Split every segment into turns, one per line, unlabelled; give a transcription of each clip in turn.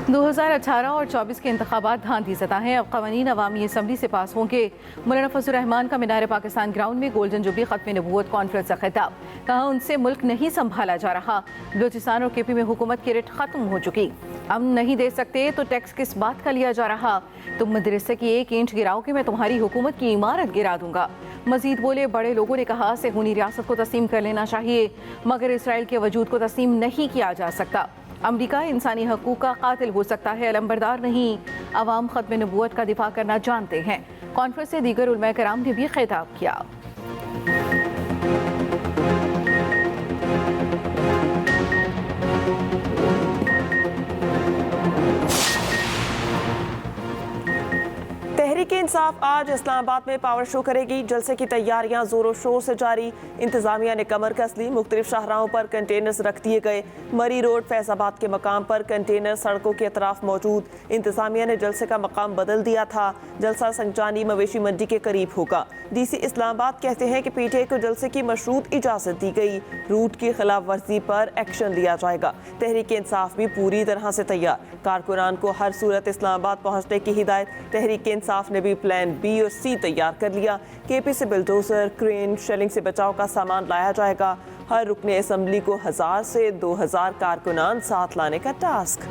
2018 और 24 के इंतखाबात धांधी ज़दा हैं। अब क़वानीन अवामी असम्बली से पास होंगे। मौलाना फजलुर रहमान का मीनार पाकिस्तान ग्राउंड में गोल्डन जुबली ख़त्म नबूवत कॉन्फ्रेंस का खिताब। कहा उनसे मुल्क नहीं संभाला जा रहा। बलूचिस्तान और KP में हुकूमत की रिट ख़त्म हो चुकी। हम नहीं दे सकते तो टैक्स किस बात का लिया जा रहा। तुम मदरसे की एक ईंट गिराओगे मैं तुम्हारी हुकूमत की इमारत गिरा दूंगा। मजीद बोले बड़े लोगों ने कहा सेहूनी रियासत को तस्लीम कर लेना चाहिए मगर इसराइल के वजूद को तस्लीम नहीं किया जा सकता। अमरीका इंसानी हकूक़ का कातिल हो सकता है, अलंबरदार नहीं। अवाम ख़त्म नबूवत का दिफा करना जानते हैं। कॉन्फ्रेंस से दीगर उलमा कराम ने भी खिताब किया।
तहरीक इंसाफ आज इस्लामाबाद में पावर शो करेगी। जलसे की तैयारियां जोरों शोर से जारी। इंतजामिया ने कमर कस ली। मुख्तलिफ शाहराहों पर कंटेनर्स रख दिए गए। मरी रोड फैजाबाद के मकाम पर कंटेनर सड़कों के अतराफ मौजूद। इंतजामिया ने जलसे का मकाम बदल दिया था। जलसा संचानी मवेशी मंडी के करीब होगा। DC इस्लामाबाद कहते हैं कि PTI को जलसे की मशरूत इजाज़त दी गई। रूट की खिलाफ वर्जी पर एक्शन लिया जाएगा। तहरीक इंसाफ भी पूरी तरह से तैयार। कारकुनान को हर सूरत इस्लामाबाद पहुँचने की हिदायत। तहरीक इंसाफ ने भी प्लान B और C तैयार कर लिया। KP से बिल्डोजर, क्रेन, शेलिंग से बचाव का सामान लाया जाएगा। हर रुकने असम्बली को 1000 से 2000 कारकुनान साथ लाने का टास्क।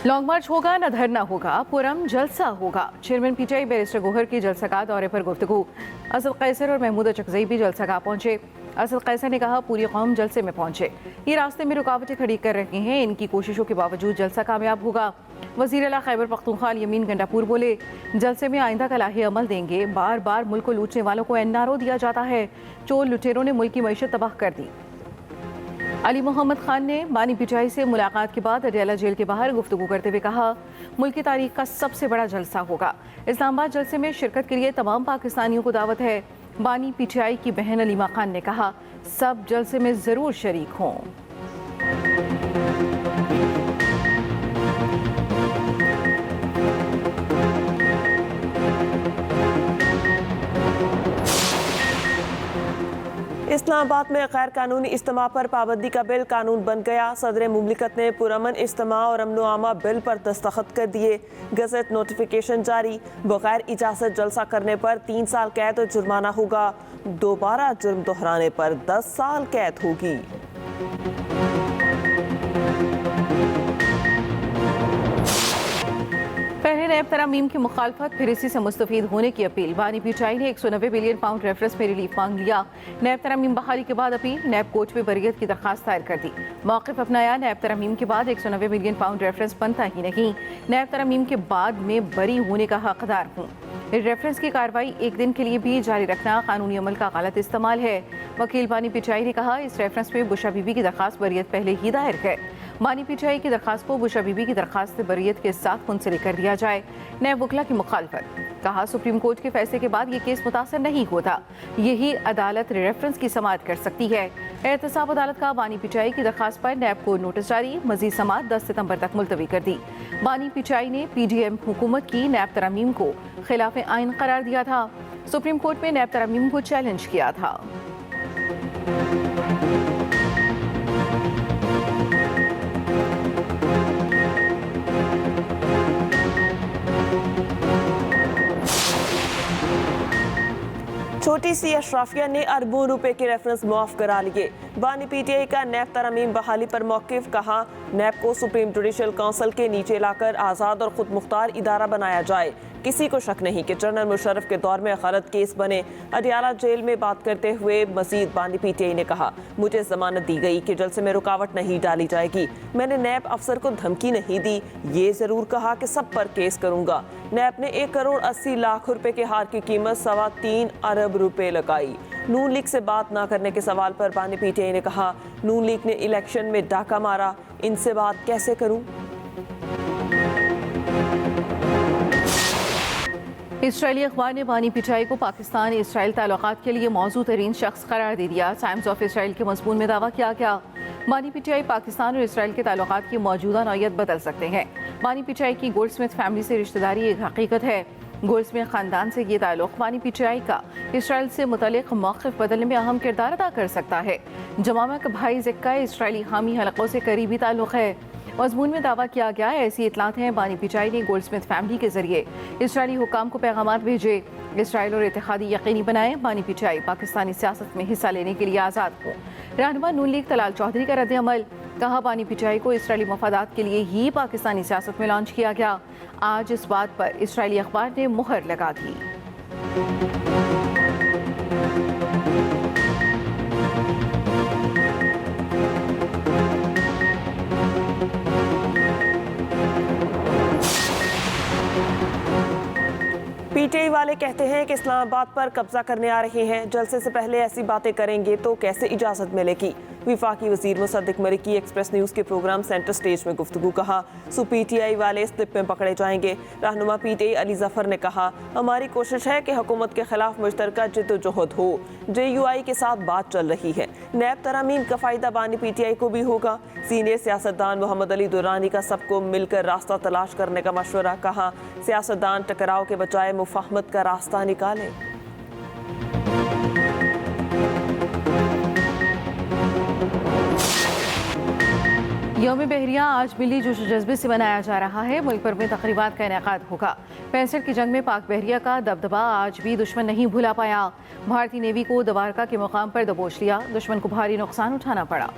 लॉन्ग मार्च होगा न धरना होगा, पुरम जलसा होगा। चेयरमैन PTI बैरिस्टर गोहर की जलसा का दौरे पर गुफ्तगू। असद कैसर और महमूद चकजई भी जलसा का पहुंचे। असद कैसर ने कहा पूरी कौम जलसे में पहुंचे। ये रास्ते में रुकावटें खड़ी कर रहे हैं, इनकी कोशिशों के बावजूद जलसा कामयाब होगा। वज़ीर आला खैबर पख्तूनख्वा यमीन गंडापुर बोले जलसे में आइंदा का लाहे अमल देंगे। बार बार मुल्क को लूटने वालों को NRO दिया जाता है। चोर लुटेरों ने मुल्क की मईशत तबाह कर दी। अली मोहम्मद खान ने बानी PTI से मुलाकात के बाद अडियाला जेल के बाहर गुफ्तगू करते हुए कहा मुल्क की तारीख का सबसे बड़ा जलसा होगा। इस्लामाबाद जलसे में शिरकत के लिए तमाम पाकिस्तानियों को दावत है। बानी PTI की बहन अलीमा खान ने कहा सब जलसे में ज़रूर शरीक हों।
इस्लामाबाद में गैर कानूनी इज्तिमा पर पाबंदी का बिल कानून बन गया। सदर मुमलिकत ने पुरअमन इज्तिमा और अमनो आमा बिल पर दस्तखत कर दिए। गजट नोटिफिकेशन जारी। बगैर इजाज़त जलसा करने पर 3 साल कैद और जुर्माना होगा। दोबारा जुर्म दोहराने पर 10 साल कैद होगी।
पहले नैब तरामीम की मुखालफत, फिर इसी से मुस्तफीद होने की अपील। बानी PTI ने 190 बिलियन पाउंड रेफरेंस में रिलीफ मांग लिया। नैब तरामीम बहाली के बाद अपील। नैब कोर्ट में बरियत की दरखास्त दायर कर दी। मौक़िफ़ अपनाया। नैब तरामीम के बाद 190 बिलियन पाउंड रेफरेंस बनता ही नहीं। नैब तरामीम के बाद में बरी होने का हकदार हूँ। रेफरेंस की कार्रवाई एक दिन के लिए भी जारी रखना कानूनी अमल का गलत इस्तेमाल है। वकील बानी PTI ने कहा इस रेफरेंस में बुशा बीबी की दरखास्त बरियत पहले ही दायर है। बानी PTI की दरखास्त को बुशा बीबी की दरखास्त बरियत के साथ मुंसलिक कर दिया जाए। नैब वकला की मुखालफत। कहा सुप्रीम कोर्ट के फैसले के बाद ये केस मुतासर नहीं होता। यही अदालत रेफरेंस की समाअत कर सकती है। एहतसाब अदालत का बानी PTI की दरखास्त पर नैब को नोटिस जारी। मजीद समाअत 10 सितंबर तक मुलतवी कर दी। बानी PTI ने PDM हुकूमत की नैब तरामीम को खिलाफ आइन करार दिया था। सुप्रीम कोर्ट में नैब तरामीम को चैलेंज किया था।
छोटी सी अशराफिया ने अरबों रुपए के रेफरेंस मुआफ करा लिए। बानी PTI का नैब तरामीम बहाली पर मौक़िफ़। कहा नैब को सुप्रीम जुडिशल काउंसिल के नीचे लाकर आज़ाद और खुद मुख्तार इदारा बनाया जाए। किसी को शक नहीं कि जनरल मुशर्रफ के दौर में गलत केस बने। अडियाला जेल में बात करते हुए मजीद बानी PTI ने कहा मुझे जमानत दी गई कि जलसे में रुकावट नहीं डाली जाएगी। मैंने नैब अफसर को धमकी नहीं दी। ये ज़रूर कहा कि सब पर केस करूँगा। नैब ने 1 करोड़ 80 लाख रुपए के हार की कीमत 3.25 अरब रुपए लगाई। नून लीग से बात ना करने के सवाल पर बानी PTI ने कहा नून लीग ने इलेक्शन में डाका मारा, इनसे बात कैसे करूं।
इसराइली अखबार ने बानी PTI को पाकिस्तान इसराइल ताल्लुकात के लिए मौजू तरीन शख्स करार दे दिया। टाइम्स ऑफ इसराइल के मज़मून में दावा किया गया बानी PTI पाकिस्तान और इसराइल के ताल्लुकात की मौजूदा नौयत बदल सकते हैं। बानी PTI की गोल्डस्मिथ फैमिली से रिश्तेदारी एक हकीकत है। गोल्डस्मिथ खानदान से ये ताल्लुक बानी पीटीआई का इसराइल से मुतल्लिक मौक़िफ़ बदलने में अहम किरदार अदा कर सकता है। जमामा का भाई ज़िक्का इसराइली हामी हलकों से करीबी ताल्लुक है। मज़मून में दावा किया गया है, ऐसी इतलात हैं बानी पीटीआई ने गोल्डस्मिथ फैमिली के जरिए इसराइली हुकाम को पैगामात भेजे, इसराइल और इत्तेहादी यकीनी बनाए बानी पीटीआई पाकिस्तानी सियासत में हिस्सा लेने के लिए आज़ाद हो। रहनुमा नून लीग तलाल चौधरी का रद्द अमल, कहा बानी पीटीआई को इसराइली मफादात के लिए ही पाकिस्तानी सियासत में लॉन्च किया गया। आज इस बात पर इसराइली अखबार ने मुहर लगा दी।
पीटीआई वाले कहते हैं कि इस्लामाबाद पर कब्जा करने आ रहे हैं, जलसे से पहले ऐसी बातें करेंगे तो कैसे इजाज़त मिलेगी। विफाकी वज़ीर मुसद्दिक मलिकी एक्सप्रेस न्यूज़ के प्रोग्राम सेंटर स्टेज में गुफ्तगू, कहा सो पीटीआई वाले स्लिप में पकड़े जाएंगे। रहनुमा पीटीआई अली जफर ने कहा हमारी कोशिश है कि हुकूमत के खिलाफ मुश्तरका जिद्दोजहद हो। JUI के साथ बात चल रही है। नैब तरामीम का फ़ायदा बानी पीटीआई को भी होगा। सीनियर सियासतदान मोहम्मद अली दुरानी का सबको मिलकर रास्ता तलाश करने का मशवरा, कहा सियासतदान टकराव के बजाय मुफाहमत का रास्ता निकालें।
यौम बहरिया आज मिली जोश जज्बे से मनाया जा रहा है। मुल्क भर में तकरीबात का इनेकाद होगा। 65 की जंग में पाक बहरिया का दबदबा आज भी दुश्मन नहीं भुला पाया। भारतीय नेवी को दबारका के मुकाम पर दबोच लिया, दुश्मन को भारी नुकसान उठाना पड़ा।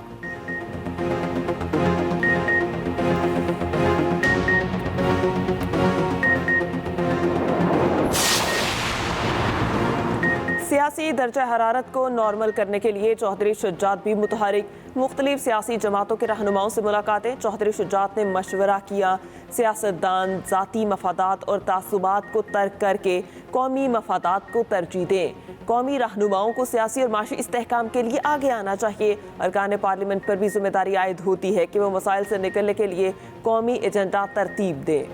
सियासी दर्जा हरारत को नॉर्मल करने के लिए चौधरी शुजात भी मुतहरिक। मुख्तलिफ सियासी जमातों के रहनुमाओं से मुलाकातें, चौधरी शुजात ने मशवरा किया सियासतदान ज़ाती मफादात और तासुबात को तर्क करके कौमी मफादात को तरजीह दें। कौमी रहनुमाओं को सियासी और माशी इस्तेहकाम के लिए आगे आना चाहिए। अरकान पार्लियामेंट पर भी जिम्मेदारी आयद होती है कि वो मसाइल से निकलने के लिए कौमी एजेंडा तरतीब दें।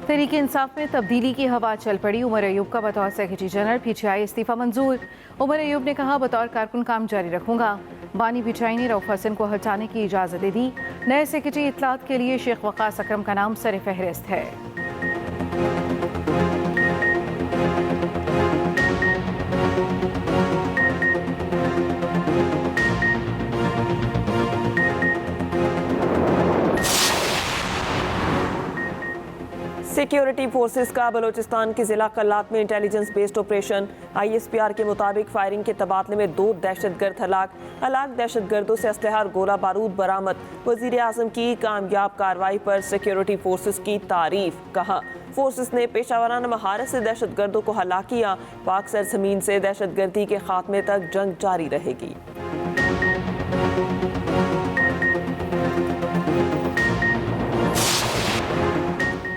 तहरीक इंसाफ में तब्दीली की हवा चल पड़ी। उमर अयूब का बतौर सेक्रेटरी जनरल पीटीआई इस्तीफा मंजूर। उमर अयूब ने कहा बतौर कारकुन काम जारी रखूंगा। बानी पीटीआई ने रऊफ हसन को हटाने की इजाज़त दे दी। नए सेक्रेटरी इत्तलात के लिए शेख वकास अकरम का नाम सर फहरिस्त है।
सिक्योरिटी फोर्सेस का बलूचिस्तान के जिला कल्लात में इंटेलिजेंस बेस्ड ऑपरेशन। ISPR के मुताबिक फायरिंग के तबादले में 2 दहशतगर्द हलाक दहशतगर्दों से असलहा और गोला बारूद बरामद। वजीर आजम की कामयाब कार्रवाई पर सिक्योरिटी फोर्सेस की तारीफ, कहा फोर्सेस ने पेशावराना महारत से दहशतगर्दों को हलाक किया। पाक सरजमीन से दहशतगर्दी के खात्मे तक जंग जारी रहेगी।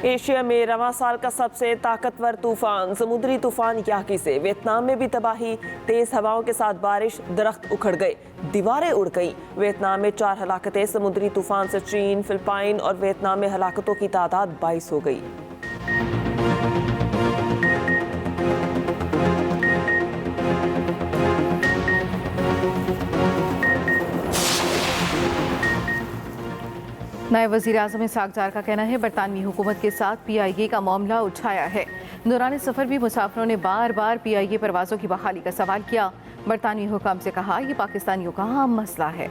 एशिया में रवां साल का सबसे ताकतवर तूफान समुद्री तूफान याकी से वियतनाम में भी तबाही। तेज हवाओं के साथ बारिश, दरख्त उखड़ गए, दीवारें उड़ गई। वियतनाम में 4 हलाकतें। समुद्री तूफान से चीन, फिलिपाइन और वियतनाम में हलाकतों की तादाद 22 हो गई।
नायब वज़ीर आज़म इसहाक डार का कहना है बरतानवी हुकूमत के साथ PIA का मामला उठाया है। दौरान सफ़र भी मुसाफिरों ने बार बार PIA परवाज़ों की बहाली का सवाल किया। बरतानवी हुकाम से कहा यह पाकिस्तानियों का अहम मसला है।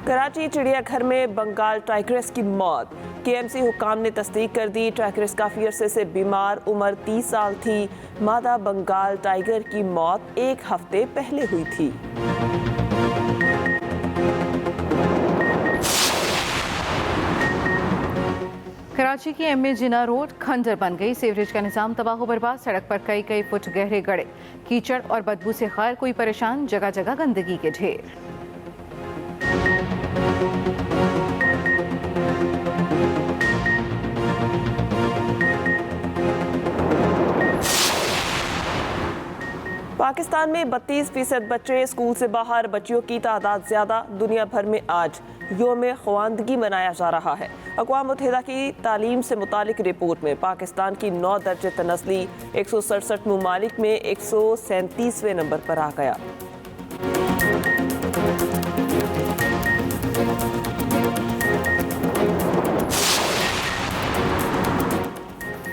कराची चिड़ियाघर में बंगाल टाइग्रेस की मौत। KMC हुकाम ने तस्दीक कर दी। टाइग्रेस काफी अरसे से बीमार, उम्र 30 साल थी। मादा बंगाल टाइगर की मौत 1 हफ्ते पहले हुई थी।
कराची की MA जिना रोड खंडर बन गई। सीवरेज का निजाम तबाह बर्बाद। सड़क पर कई फुट गहरे गड्ढे। कीचड़ और बदबू से खैर कोई परेशान, जगह जगह गंदगी के ढेर।
पाकिस्तान में 32% बच्चे स्कूल से बाहर, बच्चियों की तादाद ज्यादा। दुनिया भर में आज योम ख्वानदगी मनाया जा रहा है। अक़वाम मुत्तहिदा की तालीम से मुतालिक रिपोर्ट में पाकिस्तान की 9 दर्जे तनस्ली 167 ममालिक में 137वें नंबर पर आ गया।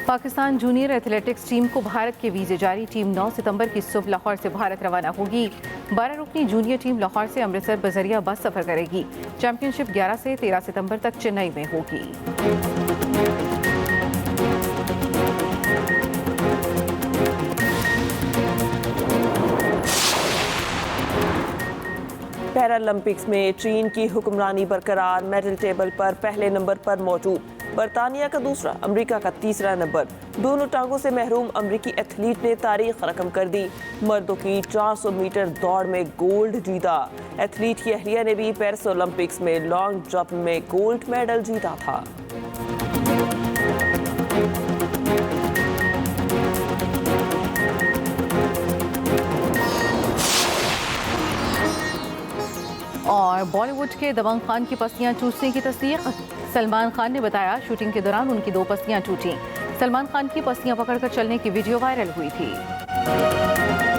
पाकिस्तान जूनियर एथलेटिक्स टीम को भारत के वीजे जारी। टीम 9 सितंबर की सुबह लाहौर से भारत रवाना होगी। 12 रुकनी जूनियर टीम लाहौर से अमृतसर बजरिया बस सफर करेगी। चैंपियनशिप 11 से 13 सितंबर तक चेन्नई में होगी।
पैरालंपिक्स में चीन की हुक्मरानी बरकरार, मेडल टेबल पर पहले नंबर पर मौजूद। बरतानिया का दूसरा, अमेरिका का तीसरा नंबर। दोनों टांगों से महरूम अमेरिकी एथलीट ने तारीख रकम कर दी। मर्दों की 400 मीटर दौड़ में गोल्ड जीता। एथलीट की अहलिया ने भी पेरिस ओलंपिक्स में लॉन्ग जंप में गोल्ड मेडल जीता था।
और बॉलीवुड के दबंग खान की पसलियां टूटने की तस्दीक। सलमान खान ने बताया शूटिंग के दौरान उनकी 2 पसलियां टूटी। सलमान खान की पसलियां पकड़कर चलने की वीडियो वायरल हुई थी।